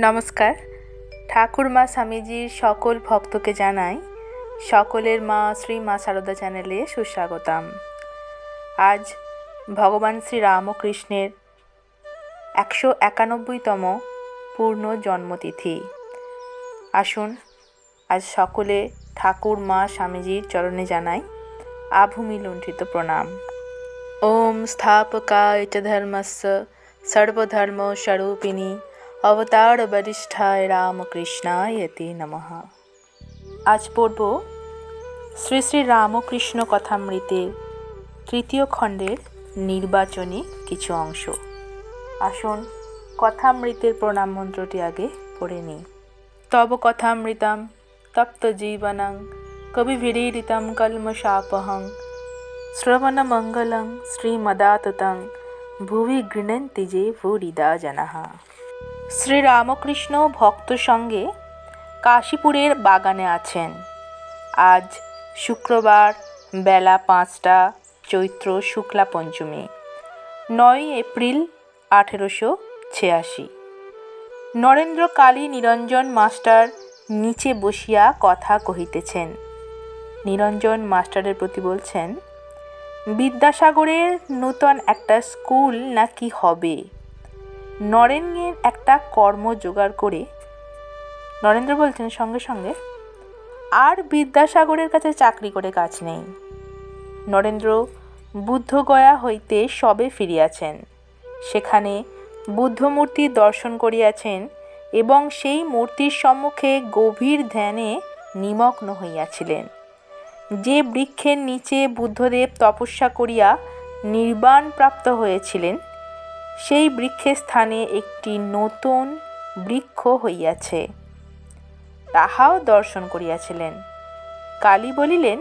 নমস্কার। ঠাকুরমা স্বামীজির সকল ভক্তকে জানাই সকলের মা শ্রী মা সারদা চ্যানেলে সুস্বাগতম। আজ ভগবান শ্রী রামকৃষ্ণের 191তম পূর্ণ জন্মতিথি। আসুন আজ সকলে ঠাকুরমা স্বামীজির চরণে জানাই আভূমি লুণ্ঠিত প্রণাম। ওম স্থাপকায় চ ধর্মস্য সর্বধর্ম স্বরূপিণী অবতার বরিষ্ঠায় রামকৃষ্ণায় তে নমঃ। আজ পড়ব শ্রী শ্রী রামকৃষ্ণ কথামৃতের তৃতীয় খণ্ডের নির্বাচনী কিছু অংশ। আসুন কথামৃতের প্রণাম মন্ত্রটি আগে পড়ে নিই। তব কথামৃতম তপ্ত জীবনং কবিভিরীডিতং কলমশাপহং শ্রবণমঙ্গলং শ্রীমদাততং ভুবি গৃণন্তি যে ভূরিদা জনাঃ। শ্রীরামকৃষ্ণ ভক্ত সঙ্গে কাশীপুরের বাগানে আছেন। আজ শুক্রবার বেলা 5টা, চৈত্র শুক্লা পঞ্চমী, 9 এপ্রিল 1886। নরেন্দ্র কালী নিরঞ্জন মাস্টার নিচে বসিয়া কথা কহিতেছেন। নিরঞ্জন মাস্টারের প্রতি বলছেন, বিদ্যাসাগরের নূতন একটা স্কুল নাকি হবে, নরেন্দ্রের একটা কর্ম জোগাড় করে। নরেন্দ্র বলছেন সঙ্গে সঙ্গে, আর বিদ্যাসাগরের কাছে চাকরি করে কাজ নেই। নরেন্দ্র বুদ্ধগয়া হইতে সবে ফিরিয়াছেন। সেখানে বুদ্ধমূর্তি দর্শন করিয়াছেন এবং সেই মূর্তির সম্মুখে গভীর ধ্যানে নিমগ্ন হইয়াছিলেন। যে বৃক্ষের নিচে বুদ্ধদেব তপস্যা করিয়া নির্বাণ প্রাপ্ত হয়েছিলেন, সেই বৃক্ষের স্থানে একটি নতুন বৃক্ষ হইয়াছে, তাহাও দর্শন করিয়াছিলেন। কালী বলিলেন,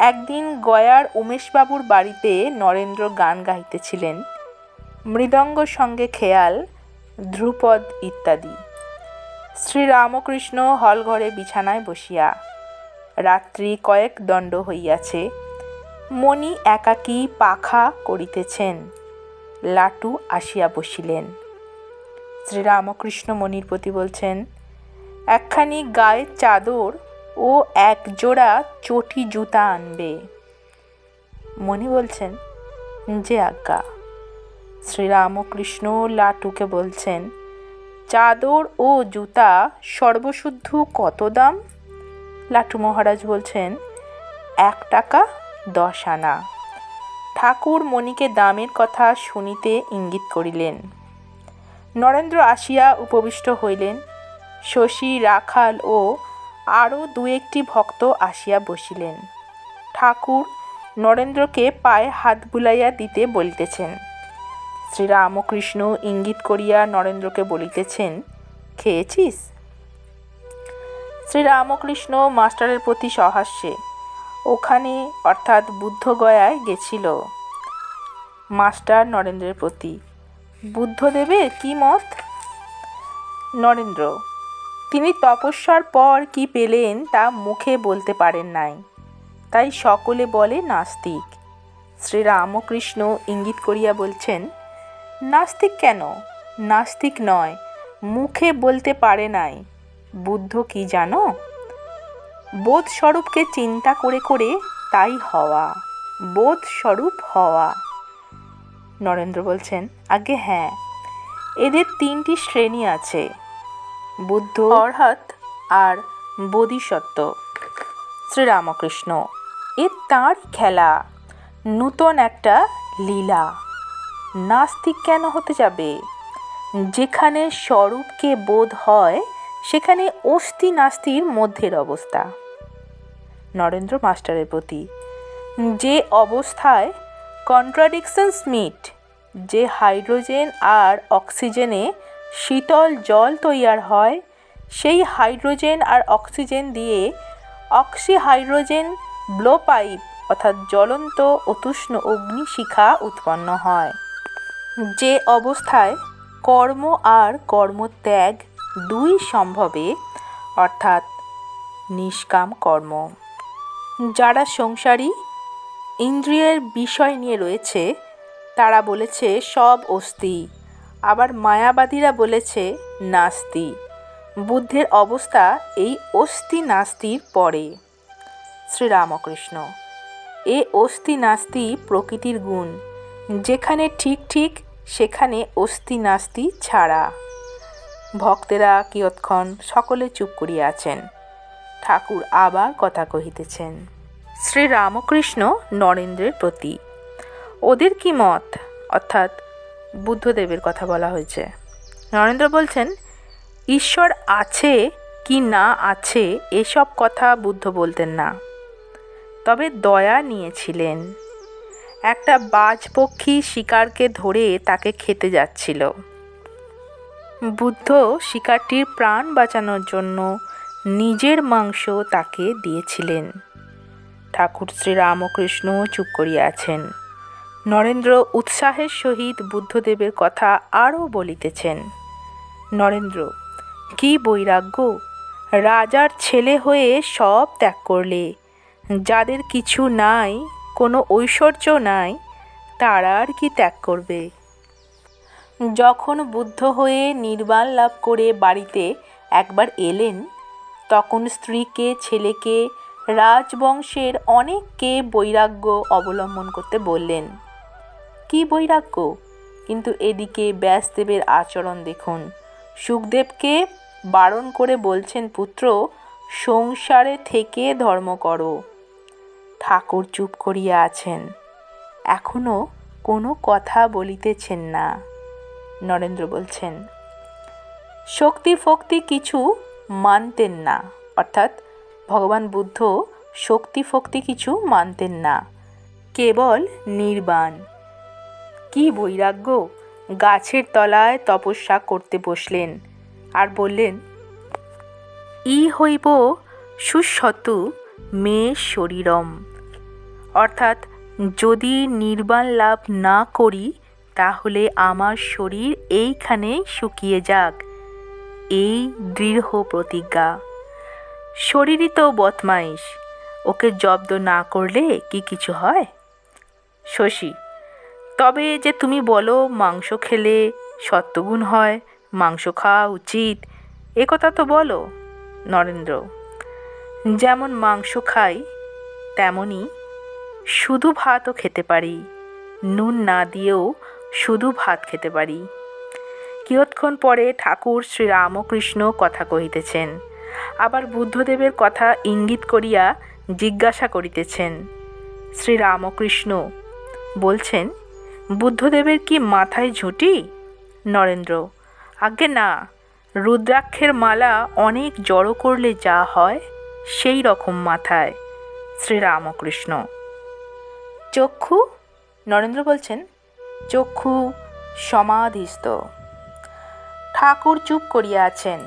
একদিন গয়ার উমেশবাবুর বাড়িতে নরেন্দ্র গান গাইতেছিলেন, মৃদঙ্গ সঙ্গে খেয়াল, ধ্রুপদ ইত্যাদি। শ্রীরামকৃষ্ণ হলঘরে বিছানায় বসিয়া। রাত্রি কয়েক দণ্ড হইয়াছে। মণি একাকী পাখা করিতেছেন। লাটু আসিয়া বসিলেন। শ্রীরামকৃষ্ণ মণির প্রতি বলছেন, একখানি গায়ের চাদর ও এক জোড়া চটি জুতা আনবে। মণি বলছেন, যে আজ্ঞা। শ্রীরামকৃষ্ণ লাটুকে বলছেন, চাদর ও জুতা সর্বশুদ্ধ কত দাম? লাটু মহারাজ বলছেন, 1 টাকা 10 আনা। ঠাকুর মণিকে দামের কথা শুনিতে ইঙ্গিত করিলেন। নরেন্দ্র আসিয়া উপবিষ্ট হইলেন। শশী, রাখাল ও আরও 2-1টি ভক্ত আসিয়া বসিলেন। ঠাকুর নরেন্দ্রকে পায়ে হাত বুলাইয়া দিতে বলিতেছেন। শ্রীরামকৃষ্ণ ইঙ্গিত করিয়া নরেন্দ্রকে বলিতেছেন, খেয়েছিস? শ্রীরামকৃষ্ণ মাস্টারের প্রতি সহাস্যে, ওখানে অর্থাৎ বুদ্ধগয়ায় গেছিল। মাস্টার নরেন্দ্রের প্রতি, বুদ্ধদেবের কি মত? নরেন্দ্র, তিনি তপস্যার পর কি পেলেন তা মুখে বলতে পারেন নাই, তাই সকলে বলে নাস্তিক। শ্রীরামকৃষ্ণ ইঙ্গিত করিয়া বলছেন, নাস্তিক কেন? নাস্তিক নয়, মুখে বলতে পারে নাই। বুদ্ধ কি জানো? বোধস্বরূপকে চিন্তা করে করে তাই হওয়া, বোধস্বরূপ হওয়া। নরেন্দ্র বলছেন, আগে হ্যাঁ, এদের 3টি শ্রেণী আছে, বুদ্ধ, অর্হৎ আর বোধিসত্ত্ব। শ্রীরামকৃষ্ণ, এ তাঁর খেলা, নূতন একটা লীলা। নাস্তিক কেন হতে যাবে? যেখানে স্বরূপকে বোধ হয় সেখানে অস্তি নাস্তির মধ্যের অবস্থা। নরেন্দ্র মাস্টারের প্রতি, যে অবস্থায় কন্ট্রাডিকশনস মিট, যে হাইড্রোজেন আর অক্সিজেনে শীতল জল তৈয়ার হয়, সেই হাইড্রোজেন আর অক্সিজেন দিয়ে অক্সিহাইড্রোজেন ব্লো পাইপ অর্থাৎ জ্বলন্ত অতুষ্ণ অগ্নিশিখা উৎপন্ন হয়। যে অবস্থায় কর্ম আর কর্মত্যাগ 2 সম্ভবে, অর্থাৎ নিষ্কাম কর্ম। যারা সংসারী ইন্দ্রিয়ের বিষয় নিয়ে রয়েছে তারা বলেছে সব অস্তি, আবার মায়াবাদীরা বলেছে নাস্তি। বুদ্ধের অবস্থা এই অস্তি নাস্তির পরে। শ্রীরামকৃষ্ণ: এ অস্তি নাস্তি প্রকৃতির গুণ, যেখানে ঠিক ঠিক সেখানে অস্তি নাস্তি ছাড়া। ভক্তেরা কিয়ৎক্ষণ সকলে চুপ করিয়া আছেন। ঠাকুর আবার কথা কহিতেছেন। শ্রীরামকৃষ্ণ নরেন্দ্রের প্রতি: ওদের কি মত? অর্থাৎ বুদ্ধদেবের কথা বলা হয়েছে। নরেন্দ্র বলছেন, ঈশ্বর আছে কি না আছে এসব কথা বুদ্ধ বলতেন না, তবে দয়া নিয়েছিলেন। একটা বাজপক্ষী শিকারকে ধরে তাকে খেতে যাচ্ছিল। বুদ্ধ শিকারটির প্রাণ বাঁচানোর জন্য নিজের মাংস তাকে দিয়েছিলেন। ঠাকুর শ্রীরামকৃষ্ণ চুপ করিয়া আছেন। নরেন্দ্র উৎসাহের সহিত বুদ্ধদেবের কথা আরও বলিতেছেন। নরেন্দ্র: কি বৈরাগ্য! রাজার ছেলে হয়ে সব ত্যাগ করলে। যাদের কিছু নাই, কোনো ঐশ্বর্য নাই, তারা আর কি ত্যাগ করবে? যখন বুদ্ধ হয়ে নির্বাণ লাভ করে বাড়িতে একবার এলেন, তখন স্ত্রীকে, ছেলেকে, রাজবংশের অনেককে বৈরাগ্য অবলম্বন করতে বললেন। কি বৈরাগ্য! কিন্তু এদিকে ব্যাসদেবের আচরণ দেখুন। সুখদেবকে বারণ করে বলছেন, পুত্র, সংসারে থেকে ধর্ম করো। ঠাকুর চুপ করিয়া আছেন, এখনো কোনো কথা বলিতেছেন না। নরেন্দ্র বলছেন, শক্তি ফক্তি কিছু মানতেন না, অর্থাৎ ভগবান বুদ্ধ শক্তি ফক্তি কিছু মানতেন না, কেবল নির্বাণ। কি বৈরাগ্য! গাছের তলায় তপস্যা করতে বসলেন আর বললেন, ই হইব সুসতু মে শরীরম, অর্থাৎ যদি নির্বাণ লাভ না করি তাহলে আমার শরীর এইখানেই শুকিয়ে যাক, এই দৃঢ় প্রতিজ্ঞা। শরীরই তো বদমাইশ, ওকে জব্দ না করলে কি কিছু হয়? শশী: তবে যে তুমি বলো মাংস খেলে সত্ত্বগুণ হয়, মাংস খাওয়া উচিত, এ কথা তো বলো। নরেন্দ্র: যেমন মাংস খাই তেমনি শুধু ভাতও খেতে পারি, নুন না দিয়েও শুধু ভাত খেতে পারি। কিয়ৎক্ষণ পরে ঠাকুর শ্রীরামকৃষ্ণ কথা কহিতেছেন, আবার বুদ্ধদেবের কথা ইঙ্গিত করিয়া জিজ্ঞাসা করিতেছেন। শ্রীরামকৃষ্ণ বলছেন, বুদ্ধদেবের কি মাথায় ঝুঁটি? নরেন্দ্র: আজ্ঞে না, রুদ্রাক্ষের মালা অনেক জড়ো করলে যা হয় সেই রকম মাথায়। শ্রীরামকৃষ্ণ: চক্ষু? নরেন্দ্র বলছেন, চক্ষু সমাধিস্থ। ঠাকুর চুপ করিয়া আছেন।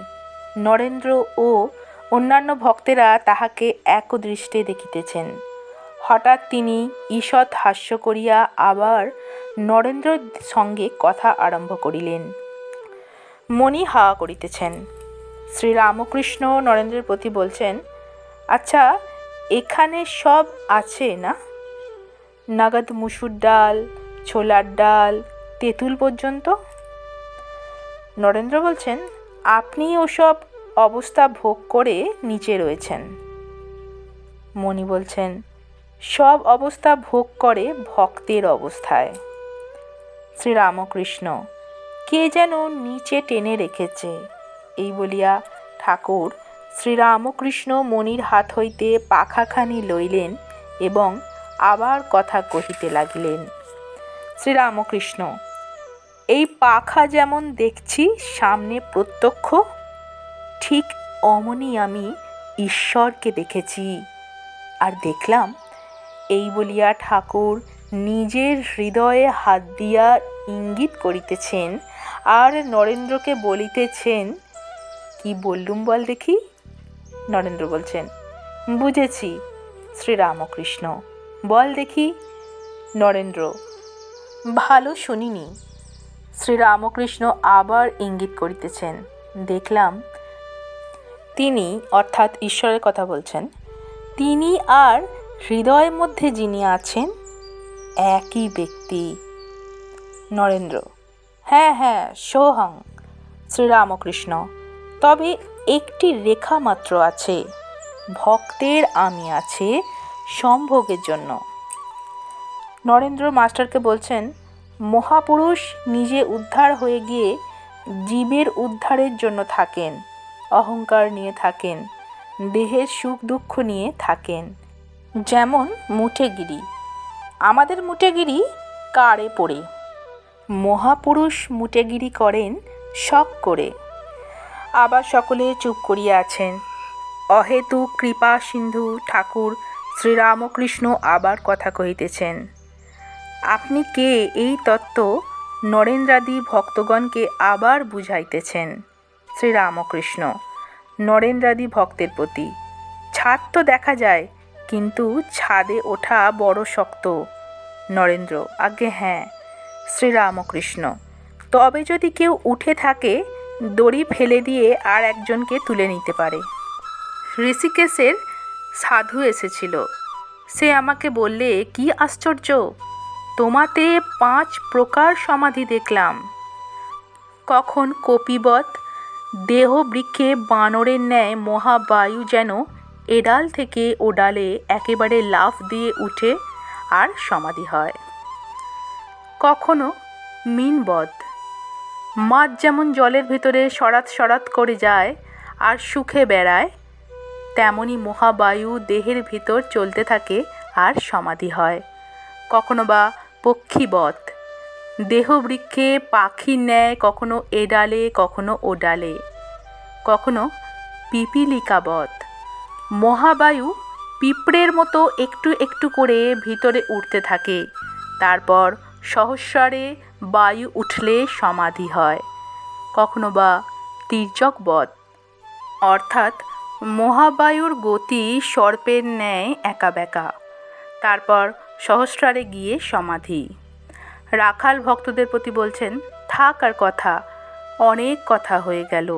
নরেন্দ্র ও অন্যান্য ভক্তেরা তাহাকে একদৃষ্টে দেখিতেছেন। হঠাৎ তিনি ঈষৎ হাস্য করিয়া আবার নরেন্দ্রের সঙ্গে কথা আরম্ভ করিলেন। মণি হাওয়া করিতেছেন। শ্রীরামকৃষ্ণ নরেন্দ্রের প্রতি বলছেন, আচ্ছা, এখানে সব আছে না? নাগাদ মুসুর ডাল, ছোলার ডাল, তেঁতুল পর্যন্ত। নরেন্দ্র বলছেন, আপনি ওসব অবস্থা ভোগ করে নিচে রয়েছেন। মণি বলছেন, সব অবস্থা ভোগ করে ভক্তের অবস্থায়। শ্রীরামকৃষ্ণ: কে যেন নিচে টেনে রেখেছে। এই বলিয়া ঠাকুর শ্রীরামকৃষ্ণ মণির হাত হইতে পাখাখানি লইলেন এবং আবার কথা কহিতে লাগিলেন। শ্রীরামকৃষ্ণ: এই পাখা যেমন দেখছি সামনে প্রত্যক্ষ, ঠিক অমনি আমি ঈশ্বরকে দেখেছি আর দেখলাম। এই বলিয়া ঠাকুর নিজের হৃদয়ে হাত দিয়া ইঙ্গিত করিতেছেন আর নরেন্দ্রকে বলিতেছেন, কি বললুম বল দেখি? নরেন্দ্র বলছেন, বুঝেছি। শ্রীরামকৃষ্ণ: বল দেখি। নরেন্দ্র: ভালো শুনিনি। শ্রীরামকৃষ্ণ আবার ইঙ্গিত করিতেছেন। দেখলাম তিনি, অর্থাৎ ঈশ্বরের কথা বলছেন, তিনি আর হৃদয়ের মধ্যে যিনি আছেন একই ব্যক্তি। নরেন্দ্র: হ্যাঁ হ্যাঁ, সোহং শ্রীরামকৃষ্ণ। তবে একটি রেখা মাত্র আছে, ভক্তের আমি আছে সম্ভোগের জন্য। নরেন্দ্র মাস্টারকে বলছেন, মহাপুরুষ নিজে উদ্ধার হয়ে গিয়ে জীবের উদ্ধারের জন্য থাকেন, অহংকার নিয়ে থাকেন, দেহের সুখ দুঃখ নিয়ে থাকেন। যেমন মুঠেগিরি, আমাদের মুঠেগিরি কারে পড়ে, মহাপুরুষ মুঠেগিরি করেন শখ করে। আবার সকলে চুপ করিয়া আছেন। অহেতুক কৃপা সিন্ধু ঠাকুর শ্রীরামকৃষ্ণ আবার কথা কহিতেছেন। আপনি কে, এই তত্ত্ব নরেন্দ্রাদি ভক্তগণকে আবার বুঝাইতেছেন। শ্রীরামকৃষ্ণ নরেন্দ্রাদি ভক্তের প্রতি, ছাদ তো দেখা যায়, কিন্তু ছাদে ওঠা বড় শক্ত। নরেন্দ্র, আজ্ঞে হ্যাঁ। শ্রীরামকৃষ্ণ, তবে যদি কেউ উঠে থাকে, দড়ি ফেলে দিয়ে আর একজনকে তুলে নিতে পারে। ঋষিকেশের সাধু এসেছিল, সে আমাকে বললে, কি আশ্চর্য, তোমাতে 5 প্রকার সমাধি দেখলাম। কখন কপিবৎ দেহ বৃক্ষে বানরের ন্যায় মহাবায়ু যেন এডাল থেকে ওডালে একেবারে লাফ দিয়ে উঠে আর সমাধি হয়। কখনো মিনবৎ মাছ যেমন জলের ভিতরে সরাত সরাত করে যায় আর সুখে বেড়ায়, তেমনি মহাবায়ু দেহের ভিতর চলতে থাকে আর সমাধি হয়। কখনো বা পক্ষীবৎ দেহবৃক্ষে পাখির ন্যায় কখনো এডালে কখনো ওডালে। কখনো পিপীলিকাবৎ মহাবায়ু পিঁপড়ের মতো একটু একটু করে ভিতরে উঠতে থাকে, তারপর সহস্রারে বায়ু উঠলে সমাধি হয়। কখনো বা তির্যকবৎ, অর্থাৎ মহাবায়ুর গতি সর্পের ন্যায় একা বেঁকা, তারপর সহস্রারে গিয়ে সমাধি। রাখাল ভক্তদের প্রতি বলছেন, থাক আর কথা, অনেক কথা হয়ে গেল,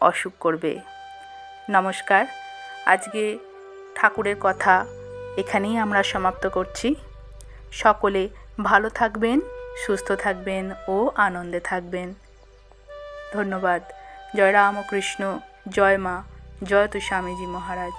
অসুখ করবে। নমস্কার, আজকে ঠাকুরের কথা এখানেই আমরা সমাপ্ত করছি। সকলে ভালো থাকবেন, সুস্থ থাকবেন ও আনন্দে থাকবেন। ধন্যবাদ। জয় রামকৃষ্ণ, জয় মা, জয় তু স্বামীজি মহারাজ।